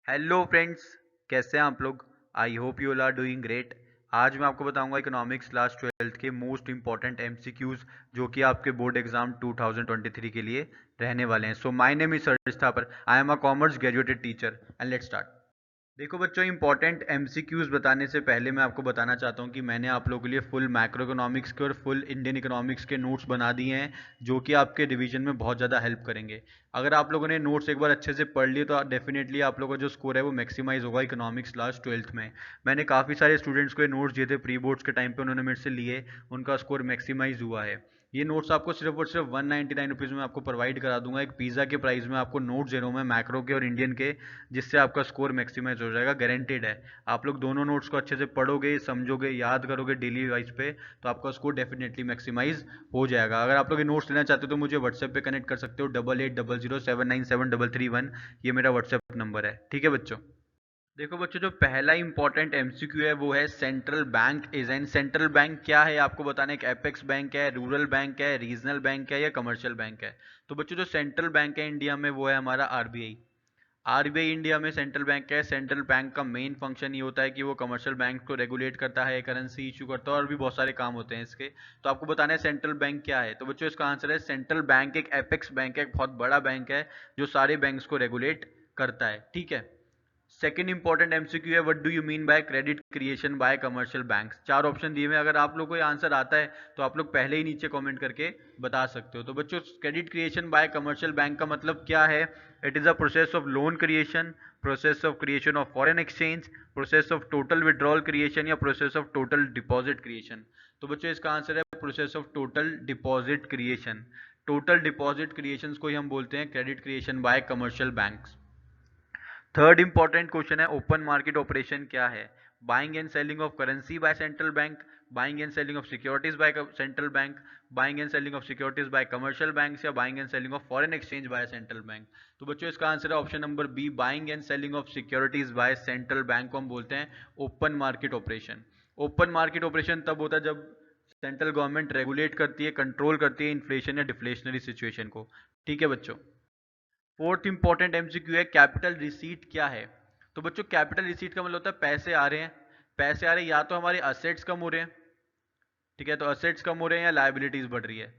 Hello friends, कैसे हैं आप लोग। I hope you all are doing great. आज मैं आपको बताऊंगा इकोनॉमिक्स क्लास 12th के मोस्ट इंपॉर्टेंट एमसीक्यूज जो कि आपके बोर्ड एग्जाम 2023 के लिए रहने वाले हैं। So my name is Sarjis Thapar, I am a commerce graduated teacher and let's start. देखो बच्चों, इंपॉर्टेंट एमसीक्यूज बताने से पहले मैं आपको बताना चाहता हूँ कि मैंने आप लोगों के लिए फुल मैक्रो इकोनॉमिक्स के और फुल इंडियन इकोनॉमिक्स के नोट्स बना दिए हैं जो कि आपके रिवीजन में बहुत ज़्यादा हेल्प करेंगे। अगर आप लोगों ने नोट्स एक बार अच्छे से पढ़ लिए तो डेफिनेटली आप लोगों का जो स्कोर है वो मैक्सिमाइज होगा इकोनॉमिक्स क्लास 12th में। मैंने काफ़ी सारे स्टूडेंट्स को ये नोट्स दिए थे प्री बोर्ड्स के टाइम पे, उन्होंने मेरे से लिए, उनका स्कोर मैक्सिमाइज हुआ है। ये नोट्स आपको सिर्फ और सिर्फ 199 रुपीज़ में आपको प्रोवाइड करा दूंगा, एक पिज़्ज़ा के प्राइस में आपको नोट्स दे रहा हूँ मैं मैक्रो के और इंडियन के, जिससे आपका स्कोर मैक्सिमाइज हो जाएगा, गारंटेड है। आप लोग दोनों नोट्स को अच्छे से पढ़ोगे, समझोगे, याद करोगे डेली वाइज पे, तो आपका स्कोर डेफिनेटली मैक्सिमाइज हो जाएगा। अगर आप लोग ये नोट्स लेना चाहते हो तो मुझे व्हाट्सएप पे कनेक्ट कर सकते हो, 8800797331। ये मेरा व्हाट्सएप नंबर है, ठीक है बच्चों। देखो बच्चों, जो पहला इंपॉर्टेंट एमसीक्यू है वो है central bank is an. Central bank क्या है आपको बताना है। एक एपेक्स बैंक है, रूरल बैंक है, रीजनल बैंक है या कमर्शियल बैंक है। तो बच्चों, जो सेंट्रल बैंक है इंडिया में वो है हमारा आरबीआई। आरबीआई इंडिया में सेंट्रल बैंक है। सेंट्रल बैंक का मेन फंक्शन ये होता है कि वो कमर्शियल बैंक को रेगुलेट करता है, करेंसी इशू करता है और भी बहुत सारे काम होते हैं इसके। तो आपको बताना है सेंट्रल बैंक क्या है। तो बच्चों, इसका आंसर है सेंट्रल बैंक एक एपेक्स बैंक है, एक बहुत बड़ा बैंक है जो सारे बैंक्स को रेगुलेट करता है, ठीक है। सेकेंड इंपॉर्टेंट एमसीक्यू है, what do you mean by credit creation by commercial banks. चार ऑप्शन दिए हुए, अगर आप लोग को ये आंसर आता है तो आप लोग पहले ही नीचे कमेंट करके बता सकते हो। तो बच्चों, credit creation by commercial bank का मतलब क्या है। It is a process of loan creation, process of creation of foreign exchange, process of total withdrawal creation या process of total deposit creation. तो बच्चों, इसका आंसर है process of total deposit creation. Total deposit creation को ही हम बोलते हैं credit creation by commercial banks. Third important question है, ओपन मार्केट ऑपरेशन क्या है। Buying and selling of currency by central bank, buying and selling of securities by central bank, buying and selling of securities by commercial bank या buying and selling of foreign exchange by central bank. तो बच्चों, इसका answer है option number B, buying and selling of securities by central bank को हम बोलते हैं open market operation. Open market operation तब होता है जब सेंट्रल गवर्नमेंट रेगुलेट करती है, कंट्रोल करती है इन्फ्लेशन या डिफ्लेशनरी सिचुएशन को, ठीक है बच्चों। फोर्थ इंपॉर्टेंट एमसीक्यू है, कैपिटल रिसीट क्या है। तो बच्चों, कैपिटल रिसीट का मतलब होता है पैसे आ रहे हैं। पैसे आ रहे हैं या तो हमारे असेट्स कम हो रहे हैं, ठीक है, तो असेट्स कम हो रहे हैं या लाइबिलिटीज बढ़ रही है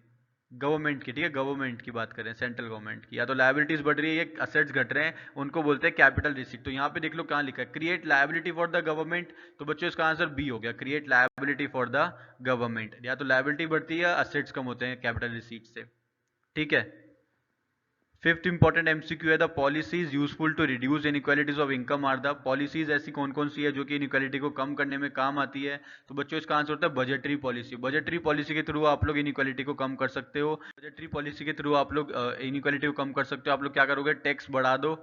गवर्नमेंट की, ठीक है, गवर्नमेंट की बात करें, सेंट्रल गवर्नमेंट की, या तो लाइबिलिटीज बढ़ रही है या असेट्स घट रहे हैं, उनको बोलते हैं कैपिटल रिसीट। तो यहाँ पे देख लो कहाँ लिखा है, create liability for the government. तो बच्चों, इसका आंसर बी हो गया, create liability for the government. या तो लाइबिलिटी बढ़ती है या असेट्स कम होते हैं कैपिटल रिसीट से, ठीक है। फिफ्थ इंपॉर्टेंट एमसीक्यू है, the policies useful to reduce inequalities of income are the. Policies ऐसी कौन कौन सी है जो कि इनइक्वालिटी को कम करने में काम आती है। तो बच्चों, इसका आंसर होता है बजटरी पॉलिसी। बजटरी पॉलिसी के थ्रू आप लोग इनइक्वालिटी को कम कर सकते हो। बजटरी पॉलिसी के थ्रू आप लोग इनइक्वालिटी को कम कर सकते हो। आप लोग क्या करोगे, टैक्स बढ़ा दो,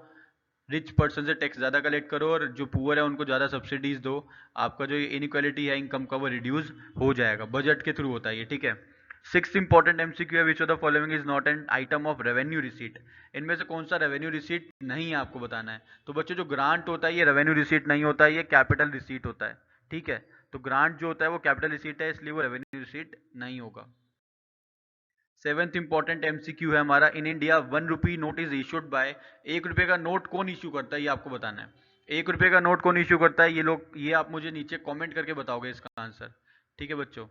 रिच पर्सन से टैक्स ज़्यादा कलेक्ट करो और जो पुअर है उनको ज़्यादा सब्सिडीज दो। आपका जो इनइक्वालिटी है इनकम का वो रिड्यूस हो जाएगा, बजट के थ्रू होता है ये, ठीक है। सिक्स इंपॉर्टेंट एमसीक्यू है, which of the following is not an item of revenue receipt. इनमें से कौन सा रेवेन्यू रिसीट नहीं है आपको बताना है। तो बच्चों, जो ग्रांट होता है ये रेवेन्यू रिसीट नहीं होता है, ये कैपिटल रिसीट होता है, ठीक है। तो ग्रांट जो होता है वो कैपिटल रिसीट है, इसलिए वो रेवेन्यू रिसीट नहीं होगा। सेवेंथ इंपॉर्टेंट एमसीक्यू है हमारा, in India 1 rupee note is issued by. 1 रुपए का नोट कौन इशू करता है ये आपको बताना है। 1 रुपए का नोट कौन इशू करता है, ये लोग, ये आप मुझे नीचे कमेंट करके बताओगे इसका आंसर, ठीक है बच्चों।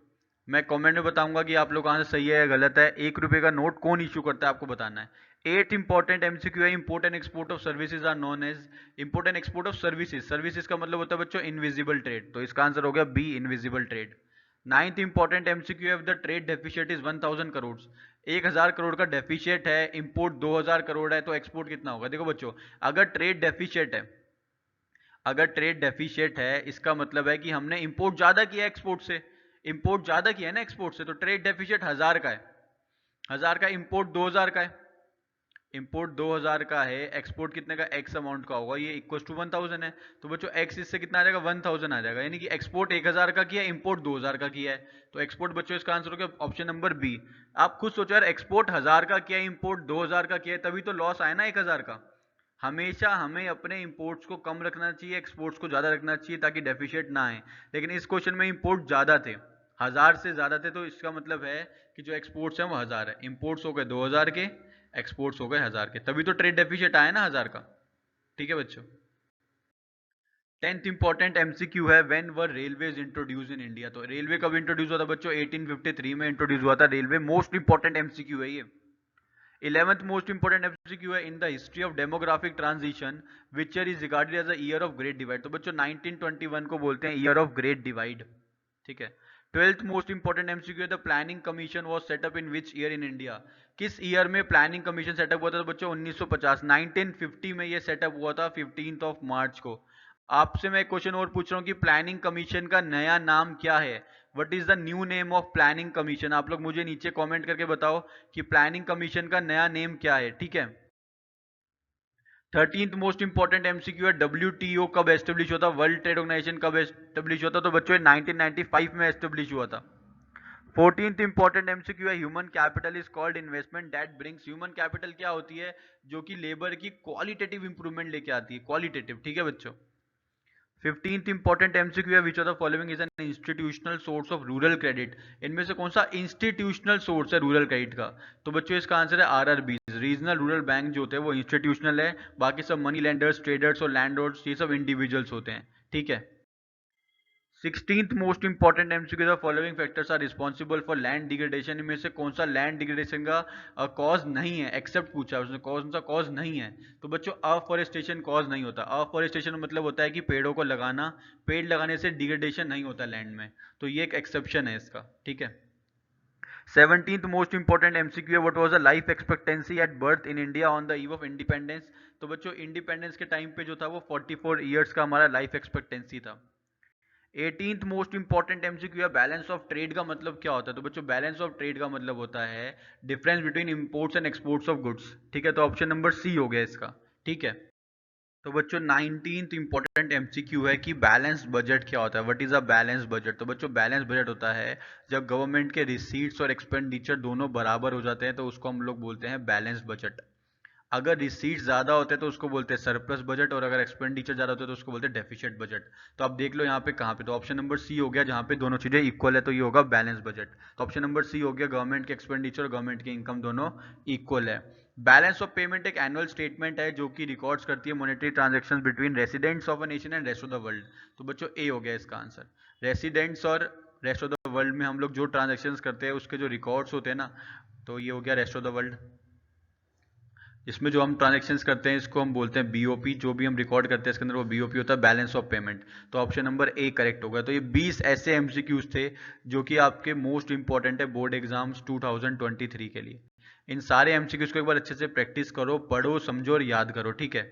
मैं कमेंट में बताऊंगा कि आप लोग का आंसर सही है या गलत है। 1 रुपए का नोट कौन इशू करता है आपको बताना है। एट इंपॉर्टेंट एमसीक्यू है, import and export of services are known as. Import and export of services, services का मतलब होता है बच्चों इनविजिबल ट्रेड, तो इसका आंसर हो गया B, invisible trade. Ninth important MCQ है, the trade deficit is 1000 crore. 1000 crore का डेफिशिएट है, इंपोर्ट 2000 करोड़ है, तो एक्सपोर्ट कितना होगा। देखो बच्चों, अगर ट्रेड डेफिशिएट है, अगर ट्रेड डेफिशिएट है इसका मतलब है कि हमने इंपोर्ट ज्यादा किया एक्सपोर्ट से। इंपोर्ट ज्यादा किया है ना एक्सपोर्ट से, तो ट्रेड डेफिशिएट 1000 का है। 1000 का, इंपोर्ट 2000 का है। इंपोर्ट 2000 का है, एक्सपोर्ट कितने का, एक्स अमाउंट का होगा, ये इक्वल टू 1000 है। तो बच्चों, एक्स इससे कितना आ जाएगा, 1000 आ जाएगा, यानी कि एक्सपोर्ट 1000 का किया, इंपोर्ट 2000 का किया है। तो एक्सपोर्ट बच्चों इसका आंसर हो गया ऑप्शन नंबर बी। आप खुद सोचो यार, एक्सपोर्ट 1000 का किया, इंपोर्ट 2000 का किया, तभी तो लॉस आया ना 1000 का। हमेशा हमें अपने इंपोर्ट्स को कम रखना चाहिए, एक्सपोर्ट्स को ज्यादा रखना चाहिए ताकि डेफिशिएट ना आए। लेकिन इस क्वेश्चन में इंपोर्ट ज्यादा थे, 1000 से ज्यादा थे, तो इसका मतलब है कि जो एक्सपोर्ट्स हैं वो 1000 है, इंपोर्ट्स हो गए 2000 के, एक्सपोर्ट्स हो गए 1000 के, तभी तो ट्रेड डेफिशिएट आया ना 1000 का, ठीक है बच्चों। 10th इंपॉर्टेंट एमसीक्यू है, when were railways introduce in India. तो रेलवे कब इंट्रोड्यूस हुआ था बच्चों? 1853 में इंट्रोड्यूस हुआ था रेलवे। मोस्ट इंपॉर्टेंट एमसीक्यू है ये। 11th मोस्ट इंपॉर्टेंट एमसीक्यू है, in the history of demographic transition which year is regarded as a year of great divide. तो बच्चों 1921 को बोलते हैं ईयर ऑफ ग्रेट डिवाइड, ठीक है। 12th मोस्ट इंपॉर्टेंट एमसीक्यू है, the planning commission was setup in which year in India. किस year में प्लानिंग कमीशन सेटअप हुआ था? तो बच्चों 1950, 1950 में ये सेटअप हुआ था 15th ऑफ मार्च को। आपसे मैं क्वेश्चन और पूछ रहा हूँ कि प्लानिंग कमीशन का नया नाम क्या है? What is the new name of planning commission? आप लोग मुझे नीचे कमेंट करके बताओ कि प्लानिंग कमीशन का नया नेम क्या है, ठीक है। 13th मोस्ट इंपॉर्टेंट एमसीक्यू है, डब्ल्यूटीओ कब एस्टेब्लिश हुआ था? वर्ल्ड ट्रेड ऑर्गेनाइजेशन कब एस्टेब्लिश हुआ था? तो बच्चों 1995 में एस्टेब्लिश हुआ था। 14th इंपॉर्टेंट एमसीक्यू है, human capital is called investment that brings. Human capital क्या होती है? जो कि लेबर की क्वालिटेटिव इंप्रूवमेंट लेके आती है, क्वालिटेटिव, ठीक है बच्चों। 15th इंपॉर्टेंट एमसीक्यू है, which of the following is an institutional source of rural credit. इनमें से कौन सा इंस्टीट्यूशनल सोर्स है रूरल क्रेडिट का? तो बच्चों इसका आंसर है आरआरबी। रीजनल रूरल बैंक जो होते हैं वो इंस्टीट्यूशनल है, बाकी सब मनी लेंडर्स, ट्रेडर्स और लैंडलॉर्ड्स ये सब इंडिविजुअल्स होते हैं, ठीक है। 16th most important MCQ, the following factors are responsible for land degradation. इनमें से कौन सा लैंड डिग्रेडेशन का कॉज नहीं है? एक्सेप्ट पूछा है उसने, कौन सा कॉज नहीं है? तो बच्चों अफॉरेस्टेशन कॉज नहीं होता। अफॉरेस्टेशन मतलब होता है कि पेड़ों को लगाना, पेड़ लगाने से डिग्रेडेशन नहीं होता लैंड में, तो ये एक एक्सेप्शन है इसका, ठीक है। 17th मोस्ट इंपॉर्टेंट एमसीक्यू है, what was the life expectancy at birth in India on the eve of independence. तो बच्चों इंडिपेंडेंस के टाइम पे जो था वो 44 ईयर्स का हमारा लाइफ एक्सपेक्टेंसी था। 18th मोस्ट इंपॉर्टेंट एमसीक्यू है, बैलेंस ऑफ ट्रेड का मतलब क्या होता है? तो बच्चों बैलेंस ऑफ ट्रेड का मतलब होता है difference between imports and exports of goods, ठीक है। तो ऑप्शन नंबर सी हो गया इसका, ठीक है। तो बच्चों 19th इंपॉर्टेंट एमसीक्यू है कि बैलेंस बजट क्या होता है? What is a balance budget? तो बच्चों बैलेंस बजट होता है जब गवर्नमेंट के रिसीट्स और एक्सपेंडिचर दोनों बराबर हो जाते हैं, तो उसको हम लोग बोलते हैं बैलेंस बजट। अगर रिसीट्स ज़्यादा होते हैं तो उसको बोलते हैं सरप्लस बजट, और अगर एक्सपेंडिचर ज़्यादा होते हैं तो उसको बोलते हैं डेफिसिट बजट। तो आप देख लो यहाँ पे कहाँ पे, तो ऑप्शन नंबर सी हो गया, जहाँ पे दोनों चीज़ें इक्वल है तो ये होगा बैलेंस बजट। तो ऑप्शन नंबर सी हो गया, गवर्नमेंट के एक्सपेंडिचर और गवर्नमेंट की इनकम दोनों इक्वल है। बैलेंस ऑफ पेमेंट एक एनुअल स्टेटमेंट है जो कि रिकॉर्ड्स करती है monetary transaction between residents of a nation and rest of the world. तो बच्चों ए हो गया इसका आंसर। रेसिडेंट्स और रेस्ट ऑफ द वर्ल्ड में हम लोग जो ट्रांजेक्शन करते हैं उसके जो रिकॉर्ड्स होते हैं ना, तो ये हो गया रेस्ट ऑफ द वर्ल्ड। इसमें जो हम ट्रांजेक्शन्स करते हैं इसको हम बोलते हैं बीओपी। जो भी हम रिकॉर्ड करते हैं इसके अंदर वो बीओपी होता है, बैलेंस ऑफ पेमेंट। तो ऑप्शन नंबर ए करेक्ट होगा। तो ये 20 ऐसे एमसीक्यूज थे जो कि आपके मोस्ट इंपॉर्टेंट है बोर्ड एग्जाम्स 2023 के लिए। इन सारे एमसीक्यूज को एक बार अच्छे से प्रैक्टिस करो, पढ़ो, समझो और याद करो, ठीक है।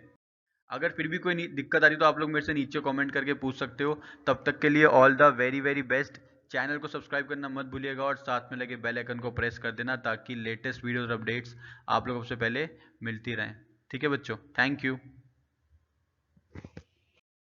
अगर फिर भी कोई दिक्कत आ रही तो आप लोग मेरे से नीचे कमेंट करके पूछ सकते हो। तब तक के लिए all the very very best. Channel को सब्सक्राइब करना मत भूलिएगा और साथ में लगे बेल आइकन को प्रेस कर देना ताकि लेटेस्ट वीडियोस और अपडेट्स आप लोगों से पहले मिलती रहें, ठीक है बच्चों। Thank you.